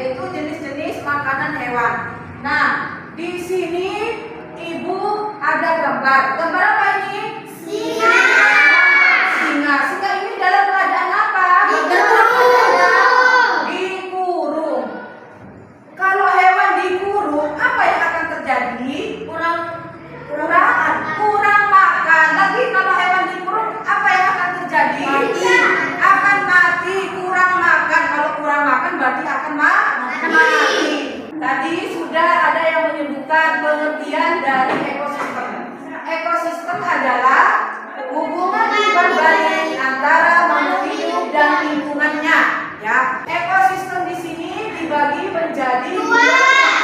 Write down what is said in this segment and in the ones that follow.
yaitu jenis-jenis makanan hewan. Nah, di sini Ibu ada gambar. Gambar apa ini? Singa. Singa. Singa ini dalam keadaan apa? Dikurung. Kalau hewan dikurung, apa yang akan terjadi? Kurang makan. Lagi kalau hewan dikurung, apa yang akan terjadi? Akan mati. Kurang makan. Kalau kurang makan berarti akan mati. Tadi sudah ada yang menyebutkan pengertian dari ekosistem. Ekosistem adalah hubungan berbalik antara makhluk hidup dan lingkungannya. Ya, ekosistem di sini dibagi menjadi dua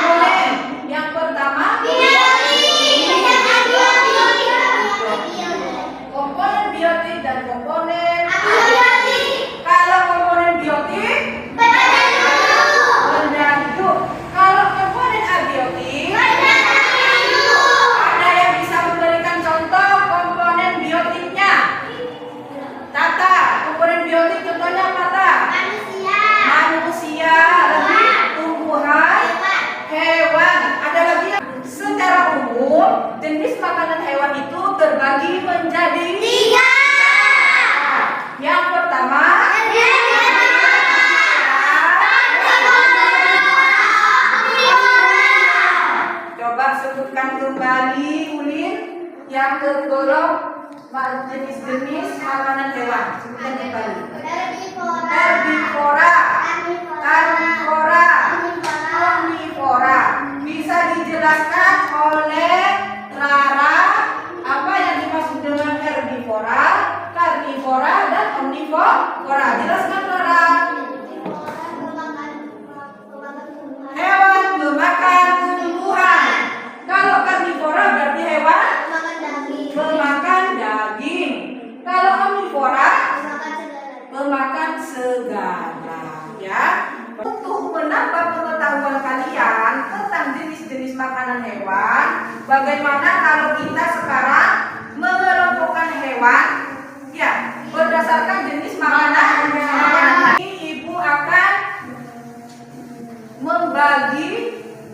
komponen. Yang pertama komponen biotik dan komponen abiotik. Kalau komponen biotik benda hidup. Kalau komponen abiotik ada yang bisa memberikan contoh komponen biotiknya. Tata, komponen biotik contohnya apa, Ta? Manusia, lagi tumbuhan, hewan. Ada lagi yang secara umum jenis makanan hewan itu terbagi menjadi tiga. Yang pertama coba sebutkan kembali, Ulin, yang tergolong jenis-jenis makanan hewan. Sebutkan kembali. Herbivora, karnivora, omnivora. Bisa dijelaskan oleh Rara apa yang dimaksud dengan herbivora, karnivora, dan omnivora? Jelaskan, Rara. Hewan memakan tumbuhan. Kalau karnivora berarti hewan memakan daging. Kalau omnivora memakan segala, ya. Untuk menambah pengetahuan kalian tentang jenis-jenis makanan hewan, bagaimana kalau kita sekarang mengelompokkan hewan, ya, berdasarkan jenis makanan. Ini Ibu akan membagi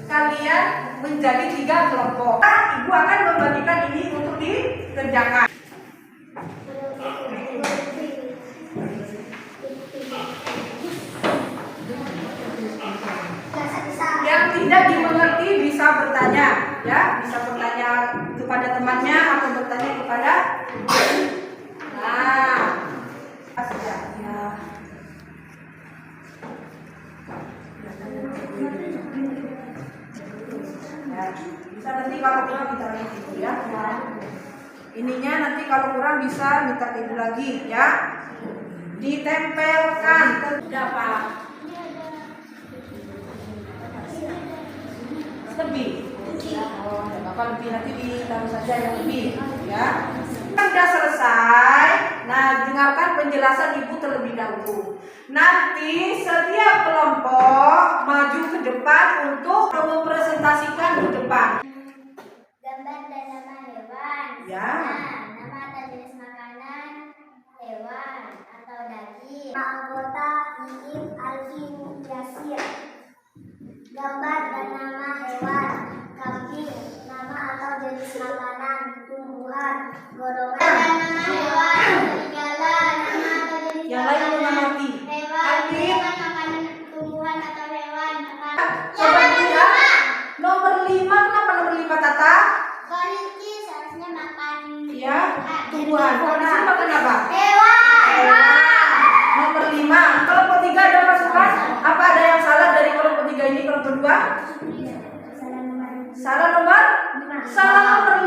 kalian menjadi 3 kelompok. Ibu akan membagikan ini untuk dikerjakan. Yang tidak dimengerti bisa bertanya, ya, bisa bertanya kepada temannya atau bertanya kepada. Nah, ya. Bisa nanti kalau kurang kita lihat Ibu, ya. Ininya nanti kalau kurang bisa minta Ibu lagi, ya. Ditempelkan berapa? Lebih. Oh, apa lebih, nanti ditaruh saja yang lebih, ya. Sudah selesai. Nah, dengarkan penjelasan Ibu terlebih dahulu. Nanti setiap kelompok maju ke depan untuk mempresentasikan ke depan. Gambar dan nama hewan. Ya. Nah, nama atau jenis makanan hewan atau daging. Anggota Iim Alvin Yasir. Gambar dan nama hewan. Kambing. Nama atau jenis makanan tumbuhan. Golongan dan nama hewan. Serigala. Nama atau jenis Yang lain mengamati. hewan. Golongan makanan tumbuhan atau hewan. Coba lihat. Nomor 5, kenapa nomor 5, Tata? Kelinci seharusnya makan Ya, tumbuhan. Kalau di sini makan apa? hewan. Nomor 5. Kelompok 3 ada masukan? Apa ada yang salah dari kelompok 3 ini, kelompok 2? Salah nomor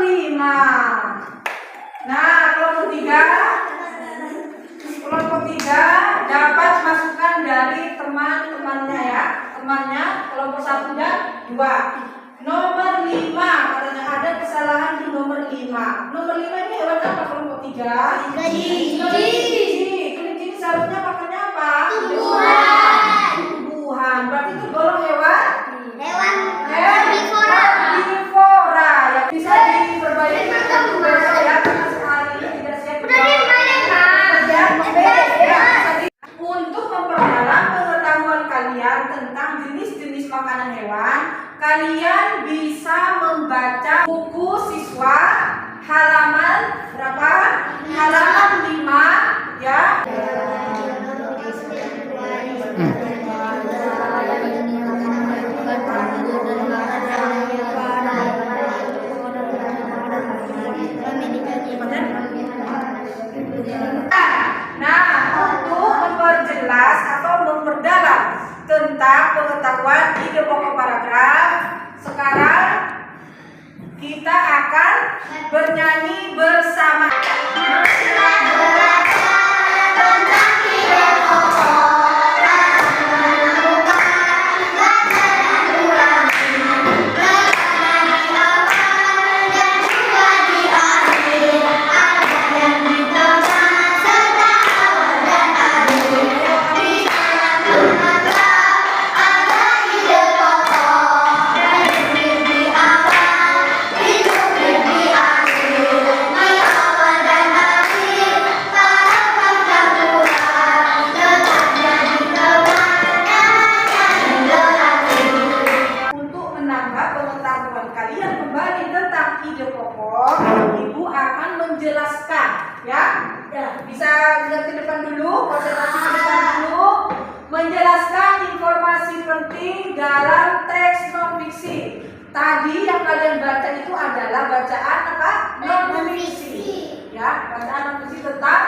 5. Nah, kelompok 3 dapat masukan dari teman-temannya, ya. Temannya kelompok 1 dan 2. Nomor 5 katanya ada kesalahan di nomor 5. Nomor 5 ini hewan apa kelompok 3? Kelinci seharusnya makannya apa? Tumbuhan. Berarti itu golong hewan herbivora. Ya, bisa diperbaiki untuk besok, ya, karena sehari ini tidak siap. Untuk memperdalam pengetahuan kalian tentang jenis tentang pengetahuan ide pokok paragraf. Sekarang kita akan bernyanyi bersama. Menjelaskan, ya, bisa lihat ke depan dulu, konsentrasi ke depan dulu. Menjelaskan informasi penting dalam teks non fiksi. Tadi yang kalian baca itu adalah bacaan apa? Non fiksi, ya, bacaan non fiksi tentang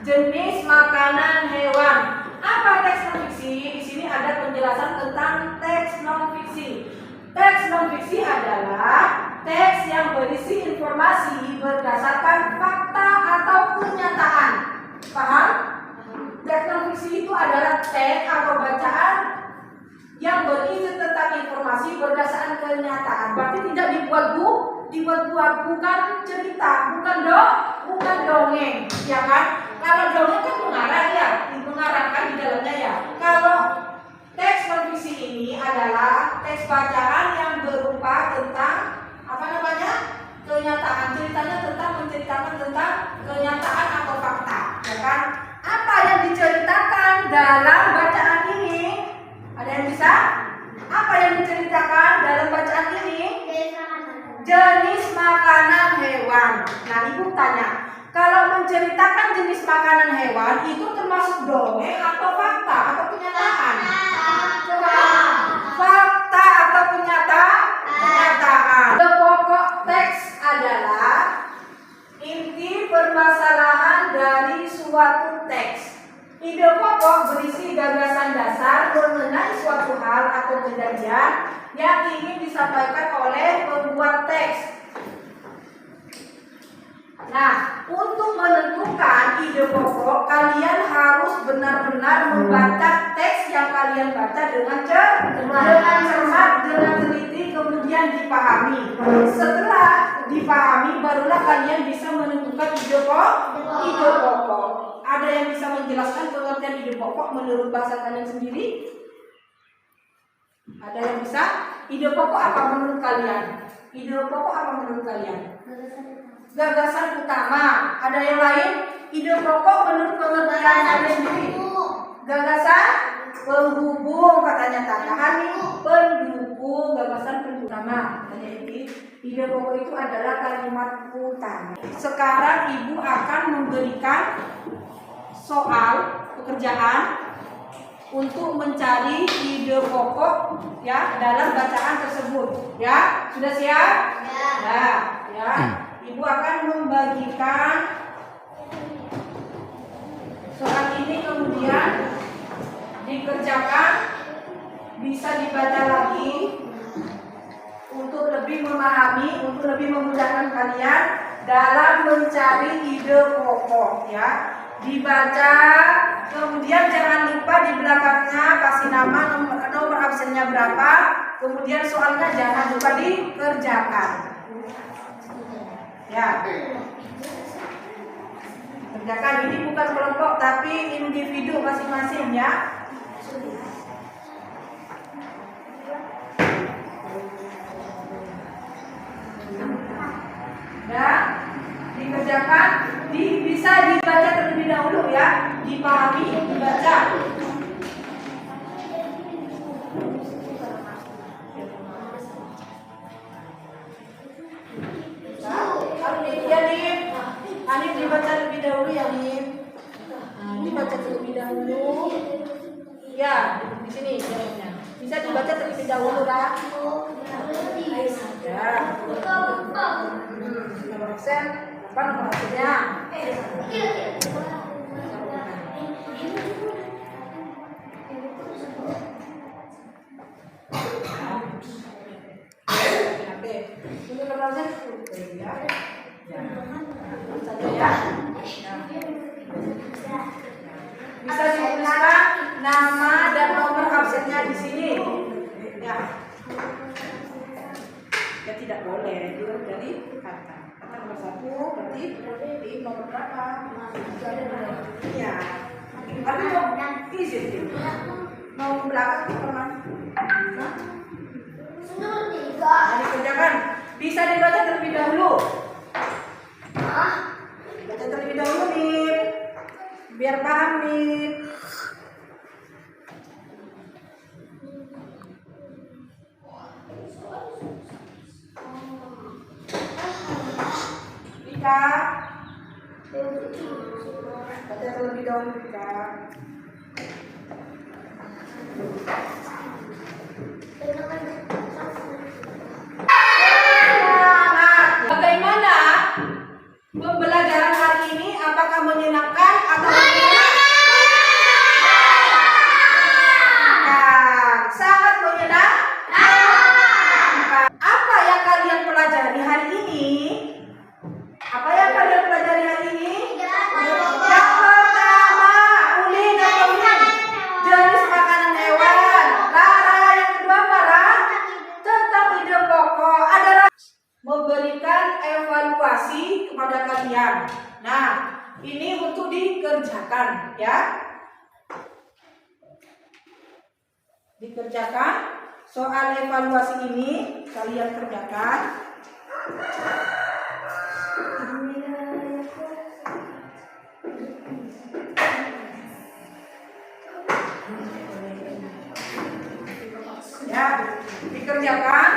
jenis makanan hewan. Apa teks non fiksi? Di sini ada penjelasan tentang teks non fiksi. Teks non fiksi adalah teks yang berisi informasi berdasarkan fakta atau kenyataan. Paham? Teks non fiksi itu adalah teks atau bacaan yang berisi tentang informasi berdasarkan kenyataan. Berarti tidak dibuat-buat, bukan cerita, bukan dongeng, ya kan? Kalau dongeng kan mengarang ya, mengarangkan di dalamnya ya. Kalau teks non fiksi ini adalah teks bacaan yang berupa tentang apa namanya? Kenyataan. Ceritanya tentang menceritakan tentang kenyataan atau fakta, ya kan? Apa yang diceritakan dalam bacaan ini? Ada yang bisa? Apa yang diceritakan dalam bacaan ini? Jenis makanan hewan. Nah, ibu tanya, kalau menceritakan jenis makanan hewan itu termasuk dongeng atau fakta atau kenyataan? Fakta atau kenyataan? Pokok teks adalah inti permasalahan dari suatu teks. Ide pokok berisi gagasan dasar mengenai suatu hal atau kejadian yang ingin disampaikan oleh pembuat teks. Nah, untuk menentukan ide pokok, kalian harus benar-benar membaca teks yang kalian baca dengan cermat, dengan teliti, kemudian dipahami. Setelah dipahami, barulah kalian bisa menentukan ide pokok. Ada yang bisa menjelaskan pengertian ide pokok menurut bahasa kalian sendiri? Ada yang bisa? Ide pokok apa menurut kalian? Ide pokok apa menurut kalian? Gagasan utama. Ada yang lain? Ide pokok menurut pengertian kalian sendiri? Gagasan penghubung, katanya Tatahan, pendukung, gagasan utama. Jadi ide pokok itu adalah kalimat utama. Sekarang ibu akan memberikan soal pekerjaan untuk mencari ide pokok, ya, dalam bacaan tersebut, ya. Sudah siap? Ya. Ibu akan membagikan soal ini, kemudian dikerjakan, bisa dibaca lagi untuk lebih memahami, untuk lebih memudahkan kalian dalam mencari ide pokok, ya. Dibaca, kemudian jangan lupa di belakangnya kasih nama, nomor absennya berapa, kemudian soalnya jangan lupa dikerjakan. Ya, kerjakan. Ini bukan kelompok tapi individu masing-masing, ya. Ya, dikerjakan, bisa dibaca terlebih dahulu, ya, dipahami, dibaca. Hanif dibaca lebih dahulu, ya, Hanif. Dibaca terlebih dahulu. Ya, di sini jawabnya. Bisa dibaca terlebih dahulu, Kak. Ya. Nomor absen, apa nomor absennya? nama dan nomor absennya di sini. Ya. Ya tidak boleh. Jadi kata nomor 1 berarti di nomor berapa? Iya. Tapi mau izin. Mau belakang ke teman. Nah, dikerjakan. Bisa dibaca terlebih dahulu. Baca terlebih dahulu nih. Biar paham nih. Rika. Baca terlebih dahulu Rika. Bagaimana pembelajaran hari ini? Apakah menyenangkan atau menyenangkan? Sangat menyenangkan. Apa yang kalian pelajari hari ini? Apa yang kalian pelajari hari ini? Yang pertama, Uli dan Tomin, jenis makanan hewan. Lara, yang kedua Farah, tentang ide pokok adalah memberikan evaluasi kepada kalian. Nah, ini untuk dikerjakan ya. Dikerjakan soal evaluasi ini kalian kerjakan. Ya, dikerjakan.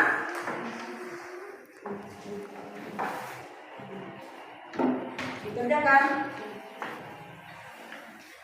Dikerjakan.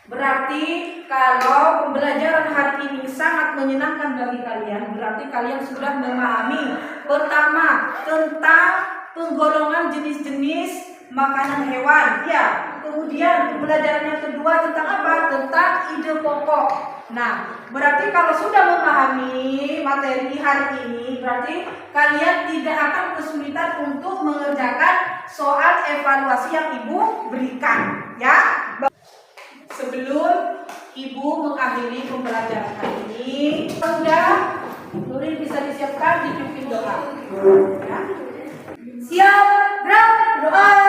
Berarti kalau pembelajaran hari ini sangat menyenangkan bagi kalian, berarti kalian sudah memahami pertama tentang penggolongan jenis-jenis makanan hewan. Ya, kemudian pembelajaran yang kedua tentang apa? Tentang ide pokok. Nah, berarti kalau sudah memahami materi hari ini, berarti kalian tidak akan kesulitan untuk mengerjakan soal evaluasi yang Ibu berikan, ya. Sebelum Ibu mengakhiri pembelajaran hari ini, sudah Nurin bisa disiapkan dipimpin doa. Ya. Siap, gerak, doa.